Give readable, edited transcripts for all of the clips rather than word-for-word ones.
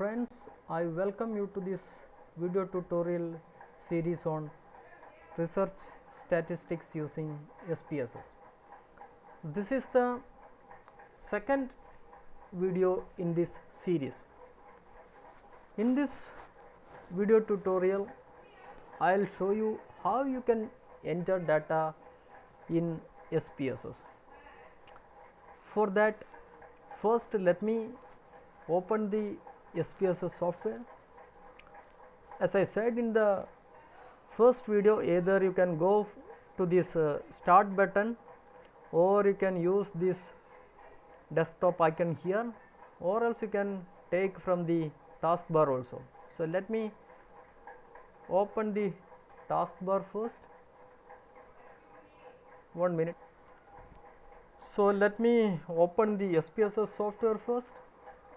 friends, I welcome you to this video tutorial series on research statistics using SPSS. This is the second video in this series. In this video tutorial, I will show you how you can enter data in SPSS. For that, first let me open the SPSS software. As I said in the first video, either you can go to this start button, or you can use this desktop icon here, or else you can take from the taskbar also. So let me open the taskbar first. 1 minute. So let me open the SPSS software first.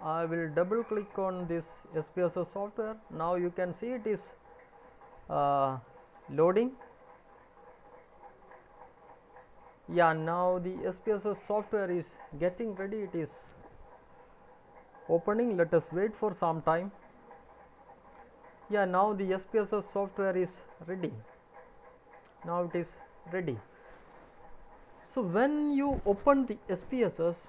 I will double click on this SPSS software. Now you can see it is loading. Yeah, now the SPSS software is getting ready. It is opening. Let us wait for some time. Yeah, now the SPSS software is ready. Now it is ready. So when you open the SPSS,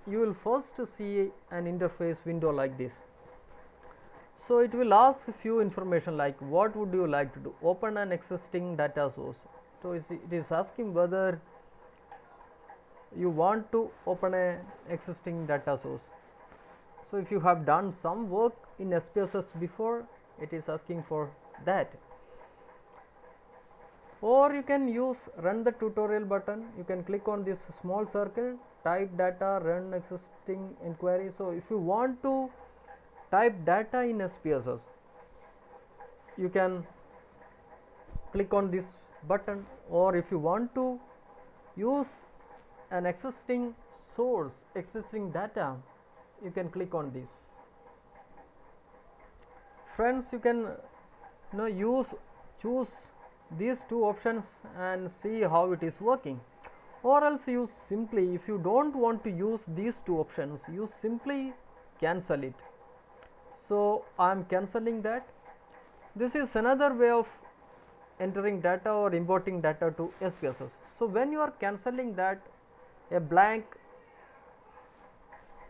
you will first see an interface window like this. So it will ask a few information like what would you like to do, open an existing data source. So it is asking whether you want to open an existing data source. So if you have done some work in SPSS before, it is asking for that. Or you can use run the tutorial button. You can click on this small circle, type data, run existing inquiry. So if you want to type data in SPSS, you can click on this button, or if you want to use an existing source, existing data, you can click on this. Friends, you can choose these two options and see how it is working, or else you simply, if you don't want to use these two options, you simply cancel it. So I am cancelling that. This is another way of entering data or importing data to SPSS. So when you are cancelling that, a blank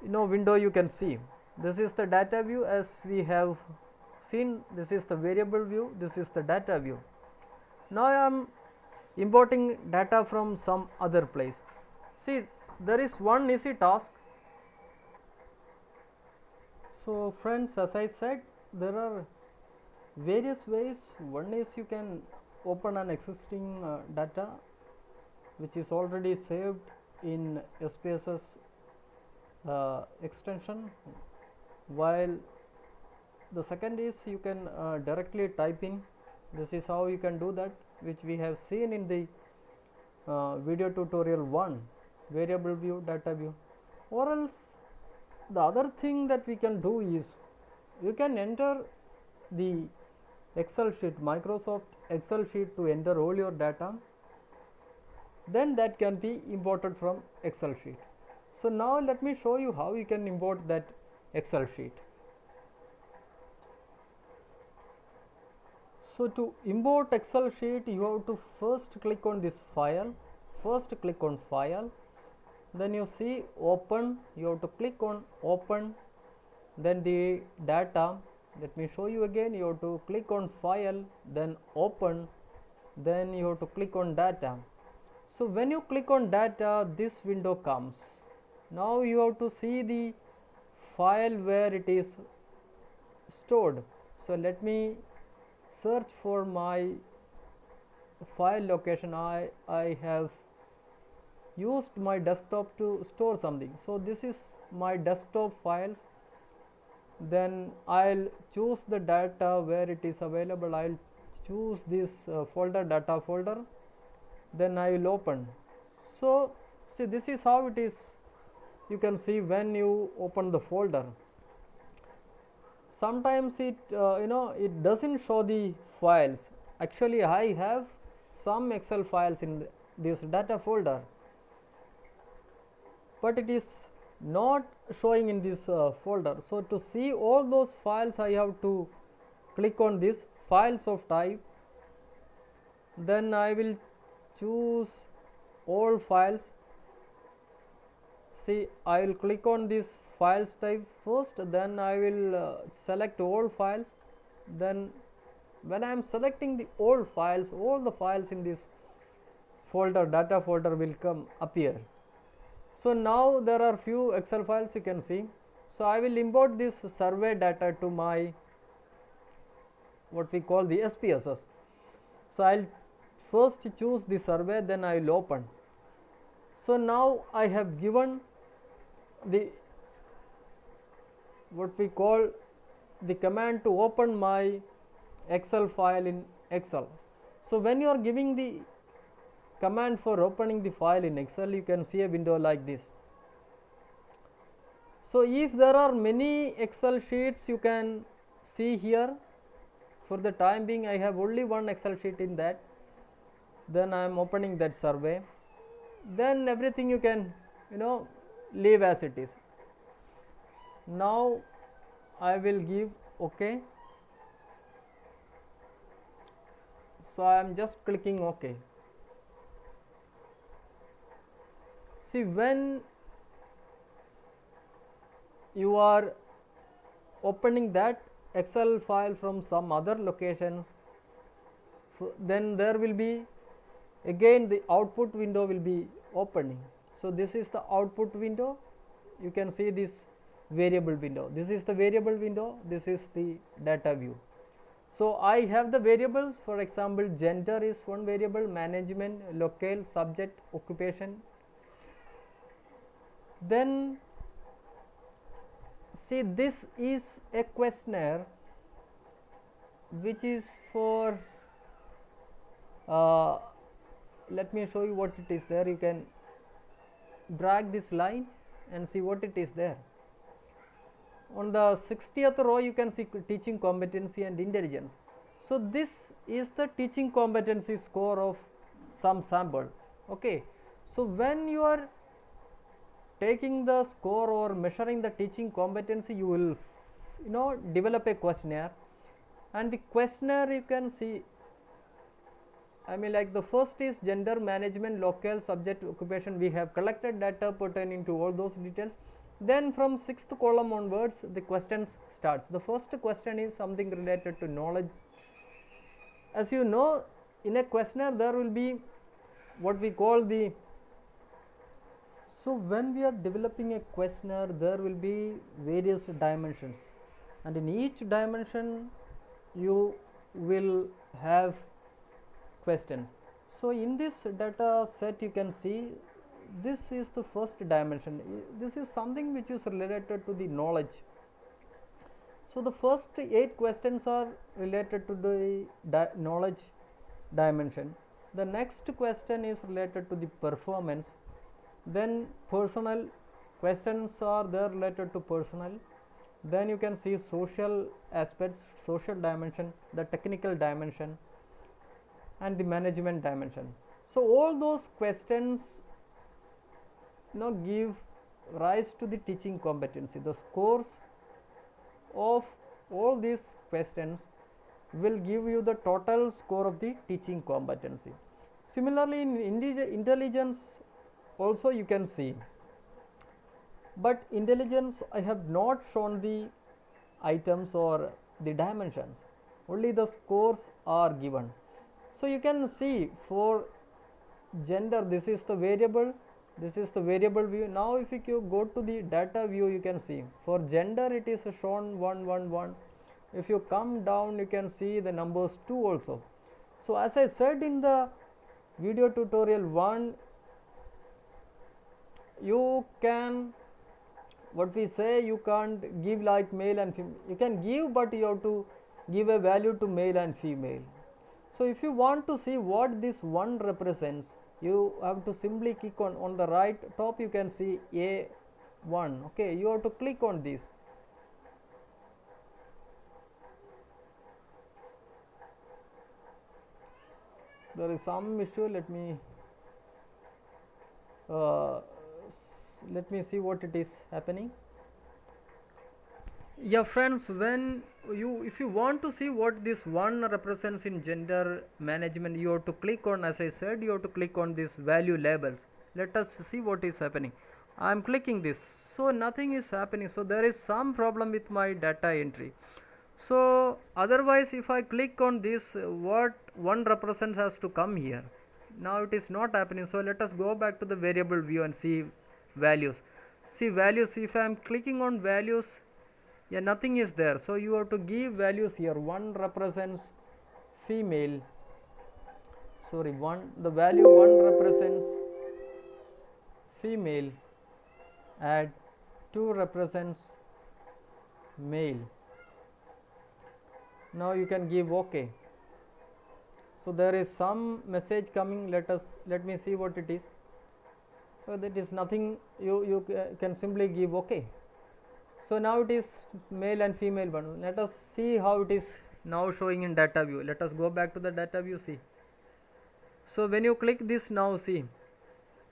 window you can see. This is the data view, as we have seen. This is the variable view, this is the data view. Now I am importing data from some other place. See, there is one easy task. So friends, as I said, there are various ways. One is you can open an existing data which is already saved in SPSS extension, while the second is you can directly type in. This is how you can do that, which we have seen in the video tutorial 1, variable view, data view. Or else the other thing that we can do is you can enter the Excel sheet, Microsoft Excel sheet, to enter all your data, then that can be imported from Excel sheet. So now let me show you how you can import that Excel sheet. So to import Excel sheet, you have to first click on this file, then you see open, you have to click on open, then the data. Let me show you again. You have to click on file, then open, then you have to click on data. So when you click on data, this window comes. Now you have to see the file where it is stored. So let me search for my file location. I have used my desktop to store something. So this is my desktop files. Then I'll choose the data where it is available. I'll choose this folder, data folder, then I will open. So see, this is how it is. You can see when you open the folder, sometimes it it doesn't show the files. Actually I have some Excel files in this data folder, but it is not showing in this folder. So to see all those files, I have to click on this files of type, then I will choose all files. See, I will click on this files type first, then I will select all files. Then when I am selecting the all files, all the files in this folder, data folder, will come appear. So now there are few Excel files you can see. So I will import this survey data to my what we call the SPSS. So I'll first choose the survey, then I will open. So now I have given the what we call the command to open my Excel file in Excel. So when you are giving the command for opening the file in Excel, you can see a window like this. So if there are many Excel sheets, you can see here. For the time being, I have only one Excel sheet in that. Then I am opening that survey. Then everything you can leave as it is. Now I will give OK. So I am just clicking OK. See, when you are opening that Excel file from some other locations, then there will be again the output window will be opening. So this is the output window. You can see this variable window. This is the variable window. This is the data view. So I have the variables. For example, gender is one variable, management, locale, subject, occupation. Then see, this is a questionnaire which is for let me show you what it is there. You can drag this line and see what it is there. On the 60th row you can see teaching competency and intelligence. So this is the teaching competency score of some sample. Okay, so when you are taking the score or measuring the teaching competency, you will develop a questionnaire, and the questionnaire you can see, like the first is gender, management, locale, subject, occupation. We have collected data pertaining to all those details. Then from 6th column onwards the questions starts. The first question is something related to knowledge. As you know, in a questionnaire there will be what we call the, so when we are developing a questionnaire, there will be various dimensions, and in each dimension you will have questions. So in this data set you can see this is the first dimension. This is something which is related to the knowledge. So the first 8 questions are related to the knowledge dimension. The next question is related to the performance. Then personal questions are there related to personal. Then you can see social aspects, social dimension, the technical dimension, and the management dimension. So all those questions give rise to the teaching competency. The scores of all these questions will give you the total score of the teaching competency. Similarly, in intelligence also you can see, but intelligence I have not shown the items or the dimensions, only the scores are given. So you can see for gender, this is the variable, this is the variable view. Now if you go to the data view, you can see for gender it is shown 1 1 1. If you come down, you can see the numbers 2 also. So as I said in the video tutorial 1, you can, what we say, you can't give like male and female. You can give, but you have to give a value to male and female. So if you want to see what this 1 represents, you have to simply click on the right top, you can see A1. Okay, you have to click on this. There is some issue, let me let me see what it is happening. Yeah friends, when if you want to see what this one represents in gender management, you have to click on, as I said, you have to click on this value labels. Let us see what is happening. I am clicking this, so nothing is happening, so there is some problem with my data entry. So otherwise if I click on this, what one represents has to come here. Now it is not happening, so let us go back to the variable view and see values. See values, if I am clicking on values, yeah, nothing is there, so you have to give values here. One represents female, sorry, the value 1 represents female, add 2 represents male. Now you can give OK. So there is some message coming. Let me see what it is. So that is nothing, you can simply give OK. So now it is male and female one. Let us see how it is now showing in data view. Let us go back to the data view, see. So when you click this, now see,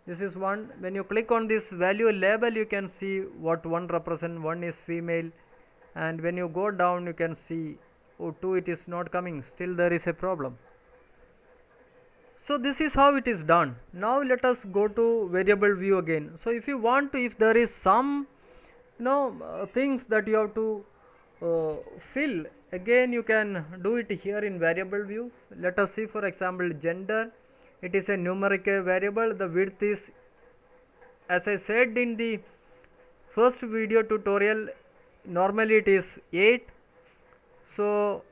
this is one. When you click on this value label, you can see what one represent, one is female, and when you go down you can see, oh, 2 it is not coming, still there is a problem. So this is how it is done. Now let us go to variable view again. So if you want to, if there is some things that you have to fill, again you can do it here in variable view. Let us see, for example, gender. It is a numeric variable. The width is, as I said in the first video tutorial, normally it is 8. So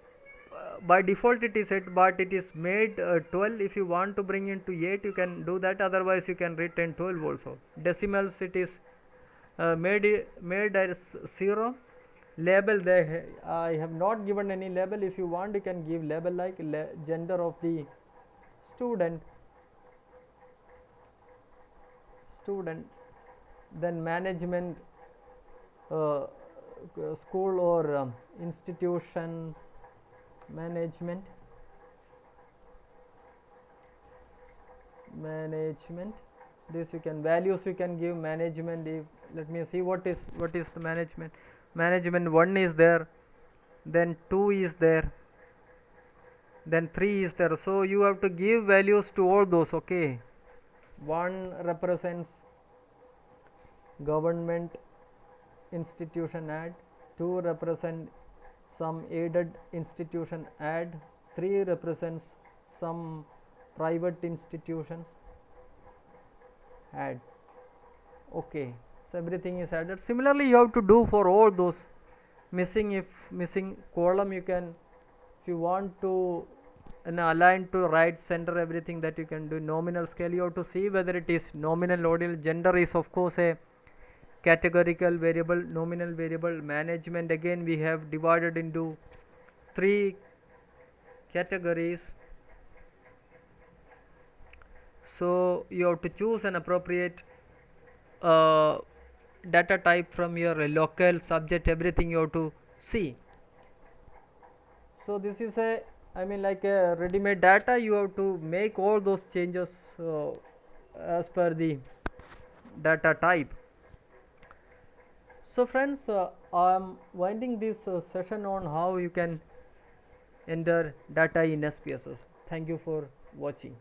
by default it is 8, but it is made 12. If you want to bring into 8, you can do that, otherwise you can retain 12 also. Decimals, it is made as 0. Label, I have not given any label. If you want, you can give label like gender of the student, then management, school or institution management, this you can, values you can give management. If, let me see what is the management 1 is there, then 2 is there, then 3 is there. So you have to give values to all those. Okay, 1 represents government institution, add. 2 represent some aided institution, add. 3 represents some private institutions, add. Okay, so everything is added. Similarly you have to do for all those missing. If missing column, you can, if you want to align to right, center, everything that you can do. Nominal scale, you have to see whether it is nominal, ordinal. Gender is of course a categorical variable, nominal variable. Management, again we have divided into 3 categories. So you have to choose an appropriate data type from your local subject, everything you have to see. So this is a, I mean, like a ready-made data. You have to make all those changes as per the data type. So friends, I am winding this session on how you can enter data in SPSS. Thank you for watching.